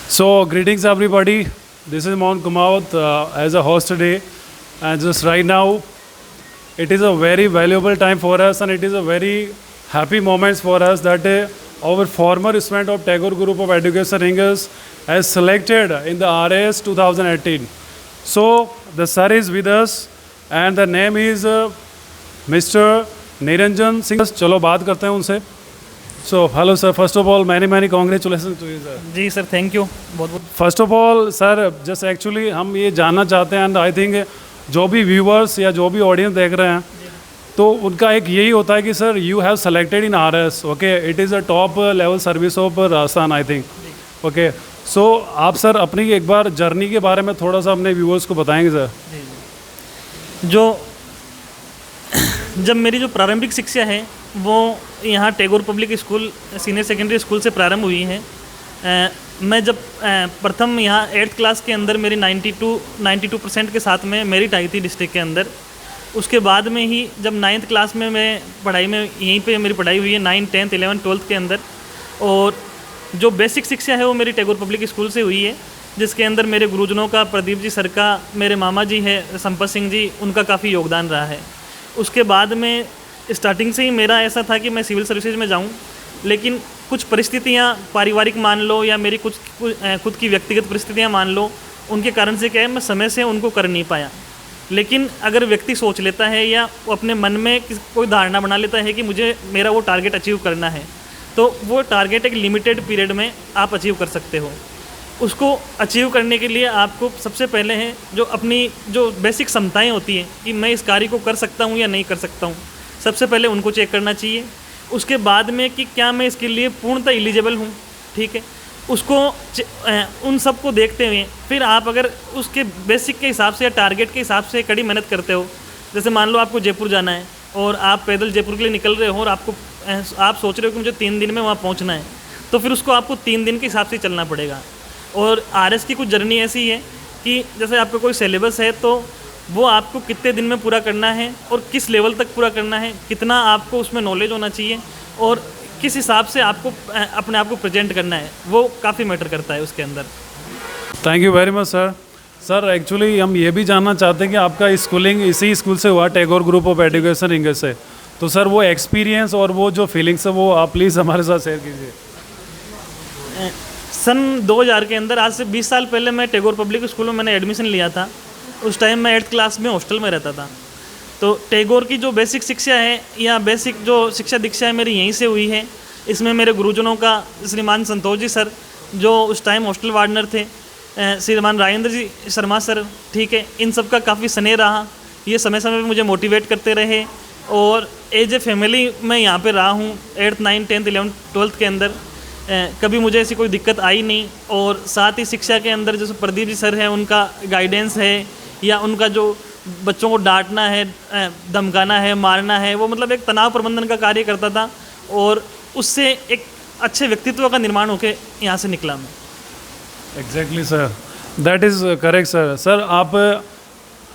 So, greetings everybody. This is Mohan Kumaut as a host today. And just right now, it is a very valuable time for us, and it is a very happy moments for us that our former student of Tagore Group of Education Ringers has selected in the RAS 2018. So, the sir is with us, and the name is Mr. Niranjan Singh. चलो बात करते हैं उनसे. So, hello sir. First of all, many congratulations to you sir. जी sir, thank you बहुत बहुत. First of all sir, just actually हम ये जानना चाहते हैं, एंड आई थिंक जो भी व्यूवर्स या जो भी ऑडियंस देख रहे हैं, तो उनका एक यही होता है कि sir you have selected in RS, okay, it is a top level service of Rajasthan I think, okay. So आप सर अपनी एक बार जर्नी के बारे में थोड़ा सा अपने व्यूवर्स को बताएंगे सर. जो जब मेरी जो प्रारंभिक शिक्षा है वो यहाँ Tagore public school senior secondary school से प्रारंभ हुई है. मैं जब प्रथम यहाँ 8th क्लास के अंदर मेरी 92% के साथ में मेरिट आई थी डिस्ट्रिक्ट के अंदर. उसके बाद में ही जब 9th क्लास में मैं पढ़ाई में यहीं पे मेरी पढ़ाई हुई है 9, 10, 11, 12th के अंदर. और जो बेसिक शिक्षा है वो मेरी टैगोर पब्लिक स्कूल से हुई है, जिसके अंदर मेरे गुरुजनों का, प्रदीप जी सर का, मेरे मामा जी है संपत सिंह जी, उनका काफ़ी योगदान रहा है. उसके बाद में स्टार्टिंग से ही मेरा ऐसा था कि मैं सिविल सर्विसेज में जाऊं, लेकिन कुछ परिस्थितियां पारिवारिक मान लो या मेरी कुछ खुद की व्यक्तिगत परिस्थितियां मान लो, उनके कारण से क्या है मैं समय से उनको कर नहीं पाया. लेकिन अगर व्यक्ति सोच लेता है या वो अपने मन में कोई धारणा बना लेता है कि मुझे मेरा वो टारगेट अचीव करना है, तो वो टारगेट एक लिमिटेड पीरियड में आप अचीव कर सकते हो. उसको अचीव करने के लिए आपको सबसे पहले है जो अपनी जो बेसिक क्षमताएँ होती हैं कि मैं इस कार्य को कर सकता हूँ या नहीं कर सकता हूँ, सबसे पहले उनको चेक करना चाहिए. उसके बाद में कि क्या मैं इसके लिए पूर्णतः एलिजिबल हूँ, ठीक है, उसको उन सब को देखते हुए फिर आप अगर उसके बेसिक के हिसाब से या टारगेट के हिसाब से कड़ी मेहनत करते हो. जैसे मान लो आपको जयपुर जाना है और आप पैदल जयपुर के लिए निकल रहे हो और आप सोच रहे हो कि मुझे 3 दिन में वहाँ पहुँचना है, तो फिर उसको आपको 3 दिन के हिसाब से चलना पड़ेगा. और RS की कुछ जर्नी ऐसी है कि जैसे आपका कोई सिलेबस है तो वो आपको कितने दिन में पूरा करना है और किस लेवल तक पूरा करना है, कितना आपको उसमें नॉलेज होना चाहिए और किस हिसाब से आपको अपने आप को प्रेजेंट करना है, वो काफ़ी मैटर करता है उसके अंदर. Thank you very much sir. Sir actually हम ये भी जानना चाहते हैं कि आपका स्कूलिंग इसी स्कूल से हुआ, टैगोर ग्रुप ऑफ एजुकेशन रिंगर से, तो सर वो एक्सपीरियंस और वो जो फीलिंग्स है वो आप प्लीज़ हमारे साथ शेयर कीजिए. सन 2000 के अंदर, आज से 20 साल पहले मैं टैगोर पब्लिक स्कूल में मैंने एडमिशन लिया था. उस टाइम मैं 8th क्लास में हॉस्टल में रहता था. तो टैगोर की जो बेसिक शिक्षा है या बेसिक जो शिक्षा दीक्षा है मेरी यहीं से हुई है. इसमें मेरे गुरुजनों का श्रीमान संतोष जी सर जो उस टाइम हॉस्टल वार्डनर थे, श्रीमान राजेंद्र जी शर्मा सर, ठीक है, इन सब का काफ़ी स्नेह रहा. ये समय समय पर मुझे मोटिवेट करते रहे और एज ए फैमिली मैं यहाँ पे रहा हूँ 8th, 9th, 10th, 11th, 12th के अंदर. कभी मुझे ऐसी कोई दिक्कत आई नहीं. और साथ ही शिक्षा के अंदर जैसे प्रदीप जी सर हैं, उनका गाइडेंस है या उनका जो बच्चों को डांटना है, धमकाना है, मारना है, वो मतलब एक तनाव प्रबंधन का कार्य करता था और उससे एक अच्छे व्यक्तित्व का निर्माण होकर यहाँ से निकला मैं. Exactly sir, that is correct sir. Sir आप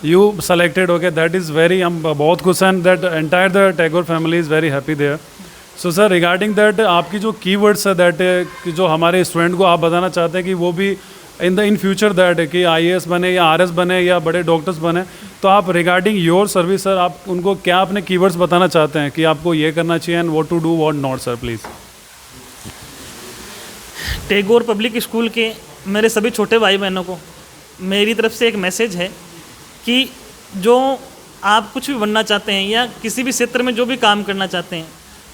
you selected, okay, that is very, हम बहुत खुश हैं, that entire the Tagore family is very happy there. So sir regarding that आपकी जो कीवर्ड्स है दैट जो हमारे स्टूडेंट को आप बताना चाहते हैं कि वो भी इन फ्यूचर दैट कि IAS बने या RS बने या बड़े डॉक्टर्स बने, तो आप रिगार्डिंग योर सर्विस सर आप उनको क्या अपने कीवर्ड्स बताना चाहते हैं कि आपको ये करना चाहिए and what to do what not sir please. Tagore public school के मेरे सभी छोटे भाई बहनों को मेरी तरफ से एक मैसेज है कि जो आप कुछ भी बनना चाहते हैं या किसी भी क्षेत्र में जो भी काम करना चाहते हैं,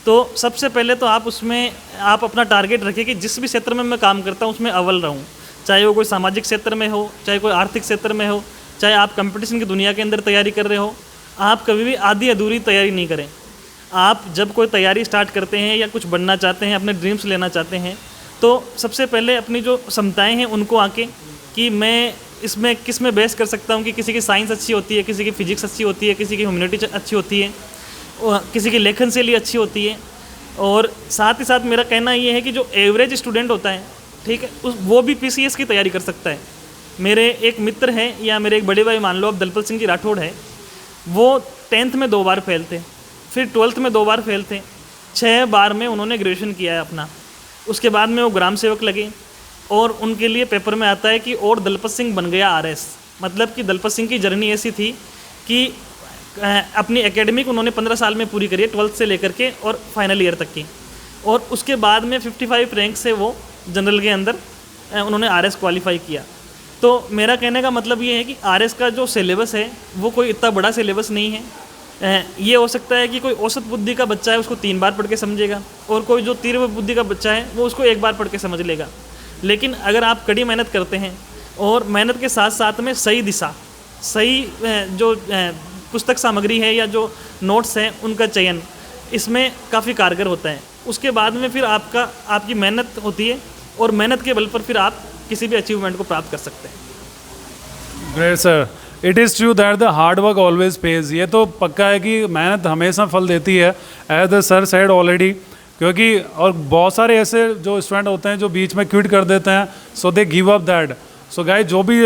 तो सबसे पहले तो आप उसमें आप अपना टारगेट रखिए कि जिस भी क्षेत्र में मैं काम करता हूँ उसमें अव्वल रहूँ. चाहे वो कोई सामाजिक क्षेत्र में हो, चाहे कोई आर्थिक क्षेत्र में हो, चाहे आप कंपटीशन की दुनिया के अंदर तैयारी कर रहे हो, आप कभी भी आधी अधूरी तैयारी नहीं करें. आप जब कोई तैयारी स्टार्ट करते हैं या कुछ बनना चाहते हैं, अपने ड्रीम्स लेना चाहते हैं, तो सबसे पहले अपनी जो क्षमताएँ हैं उनको आके कि मैं इसमें किस में बेस कर सकता हूँ कि किसी की साइंस अच्छी होती है, किसी की फिजिक्स अच्छी होती है, किसी की ह्यूमैनिटी अच्छी होती है, किसी की लेखन शैली अच्छी होती है. और साथ ही साथ मेरा कहना ये है कि जो एवरेज स्टूडेंट होता है, ठीक है, वो भी PCS की तैयारी कर सकता है. मेरे एक मित्र हैं या मेरे एक बड़े भाई मान लो आप दलपत सिंह जी राठौड़ है, वो 10th में 2 बार फेल थे, फिर 12th में 2 बार फेल थे, 6 बार में उन्होंने ग्रेजुएशन किया है अपना. उसके बाद में वो ग्राम सेवक लगे, और उनके लिए पेपर में आता है कि और दलपत सिंह बन गया आरएस। मतलब कि दलपत सिंह की जर्नी ऐसी थी कि अपनी एकेडमिक उन्होंने 15 साल में पूरी करी है, 12th से लेकर के और फाइनल ईयर तक की, और उसके बाद में 55 रैंक से वो जनरल के अंदर उन्होंने आरएस क्वालिफाई किया। तो मेरा कहने का मतलब ये है कि आरएस का जो सिलेबस है वो कोई इतना बड़ा सिलेबस नहीं है। ये हो सकता है कि कोई औसत बुद्धि का बच्चा है उसको 3 बार पढ़ के समझेगा, और कोई जो तीव्र बुद्धि का बच्चा है वो उसको 1 बार पढ़ के समझ लेगा। लेकिन अगर आप कड़ी मेहनत करते हैं और मेहनत के साथ साथ में सही दिशा, सही जो पुस्तक सामग्री है या जो नोट्स हैं उनका चयन इसमें काफ़ी कारगर होता है। उसके बाद में फिर आपकी मेहनत होती है, और मेहनत के बल पर फिर आप किसी भी अचीवमेंट को प्राप्त कर सकते हैं। Great sir, it is true that the hard work always page. ये तो पक्का है कि मेहनत हमेशा फल देती है, as the sir said already. क्योंकि और बहुत सारे ऐसे जो स्टूडेंट होते हैं जो बीच में क्विट कर देते हैं, so they give up that. So guys, जो भी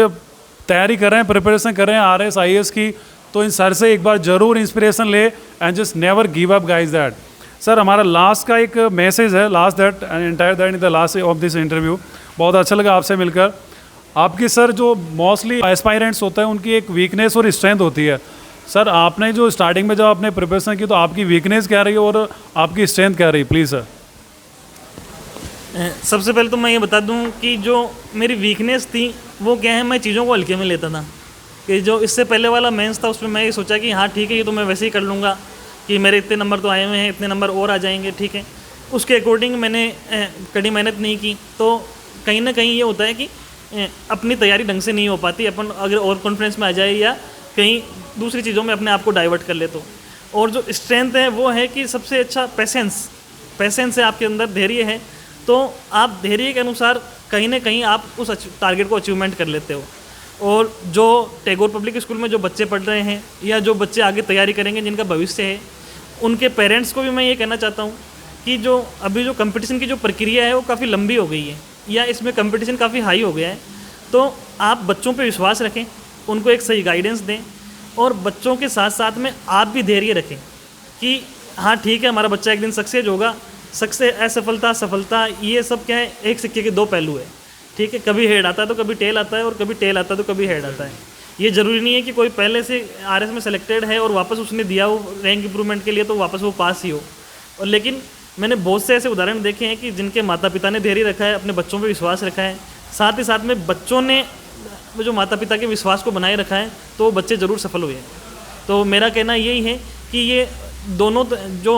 तैयारी कर रहे हैं, प्रिपरेशन कर रहे हैं आरएस आईएएस की, तो इन सर से एक बार ज़रूर इंस्पिरेशन ले and just never give up guys that. Sir, हमारा लास्ट का एक मैसेज है, last that entire that in the last of this interview. बहुत अच्छा लगा आपसे मिलकर। आपकी सर जो मोस्टली एस्पायरेंट्स होता है उनकी एक वीकनेस और स्ट्रेंथ होती है। सर, आपने जो स्टार्टिंग में जब आपने प्रिपरेशन की तो आपकी वीकनेस क्या रही और आपकी स्ट्रेंथ क्या रही, प्लीज़ सर। सबसे पहले तो मैं ये बता दूं कि जो मेरी वीकनेस थी वो क्या है, मैं चीज़ों को हल्के में लेता था। कि जो इससे पहले वाला मेंस था उसमें मैं ये सोचा कि हाँ ठीक है, ये तो मैं वैसे ही कर लूँगा, कि मेरे इतने नंबर तो आए हुए हैं, इतने नंबर और आ जाएंगे, ठीक है। उसके अकॉर्डिंग मैंने कड़ी मेहनत नहीं की, तो कहीं ना कहीं ये होता है कि अपनी तैयारी ढंग से नहीं हो पाती। अपन अगर ओवर कॉन्फिडेंस में आ जाए या कहीं दूसरी चीज़ों में अपने आप को डाइवर्ट कर ले तो। और जो स्ट्रेंथ है वो है कि सबसे अच्छा पेशेंस है आपके अंदर, धैर्य है, तो आप धैर्य के अनुसार कहीं ना कहीं आप उस टारगेट को अचीवमेंट कर लेते हो। और जो टैगोर पब्लिक स्कूल में जो बच्चे पढ़ रहे हैं या जो बच्चे आगे तैयारी करेंगे जिनका भविष्य है, उनके पेरेंट्स को भी मैं ये कहना चाहता हूँ कि जो अभी जो कंपटीशन की जो प्रक्रिया है वो काफ़ी लंबी हो गई है, या इसमें कंपटीशन काफ़ी हाई हो गया है। तो आप बच्चों पे विश्वास रखें, उनको एक सही गाइडेंस दें, और बच्चों के साथ साथ में आप भी धैर्य रखें कि हाँ ठीक है, हमारा बच्चा एक दिन सक्सेस होगा। सक्सेस, असफलता, सफलता, ये सब क्या है, एक सिक्के के 2 पहलू है, ठीक है। कभी हेड आता है तो कभी टेल आता है, और कभी टेल आता है तो कभी हेड आता है। ये ज़रूरी नहीं है कि कोई पहले से आरएस में सेलेक्टेड है और वापस उसने दिया हो रैंक इंप्रूवमेंट के लिए तो वापस वो पास ही हो। और लेकिन मैंने बहुत से ऐसे उदाहरण देखे हैं कि जिनके माता पिता ने धैर्य रखा है, अपने बच्चों पे विश्वास रखा है, साथ ही साथ में बच्चों ने जो माता पिता के विश्वास को बनाए रखा है, तो बच्चे ज़रूर सफल हुए हैं। तो मेरा कहना यही है कि ये दोनों जो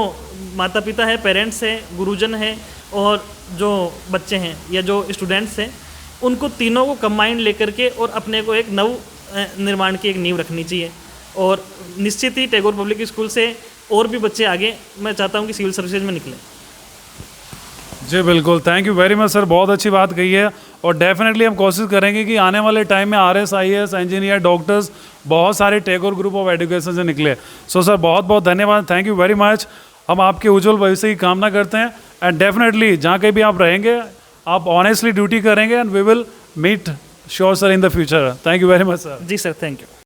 माता पिता है, पेरेंट्स हैं, गुरुजन हैं, और जो बच्चे हैं या जो स्टूडेंट्स हैं, उनको तीनों को कंबाइंड लेकर के और अपने को एक नव निर्माण की एक नींव रखनी चाहिए। और निश्चित ही टैगोर पब्लिक स्कूल से और भी बच्चे आगे, मैं चाहता हूँ कि सिविल सर्विसेज में निकलें। जी बिल्कुल, thank you very much sir, बहुत अच्छी बात कही है। और डेफिनेटली हम कोशिश करेंगे कि आने वाले टाइम में आरएस, आईएएस, इंजीनियर, डॉक्टर्स बहुत सारे टैगोर ग्रुप ऑफ एजुकेशन से निकले। सो सर, बहुत बहुत धन्यवाद, थैंक यू वेरी मच। हम आपके उज्जवल भविष्य की कामना करते हैं, एंड डेफिनेटली जहाँ कहीं भी आप रहेंगे आप ऑनेस्टली ड्यूटी करेंगे, and we will meet sure sir in the future. Thank you very much sir. जी सर, थैंक यू।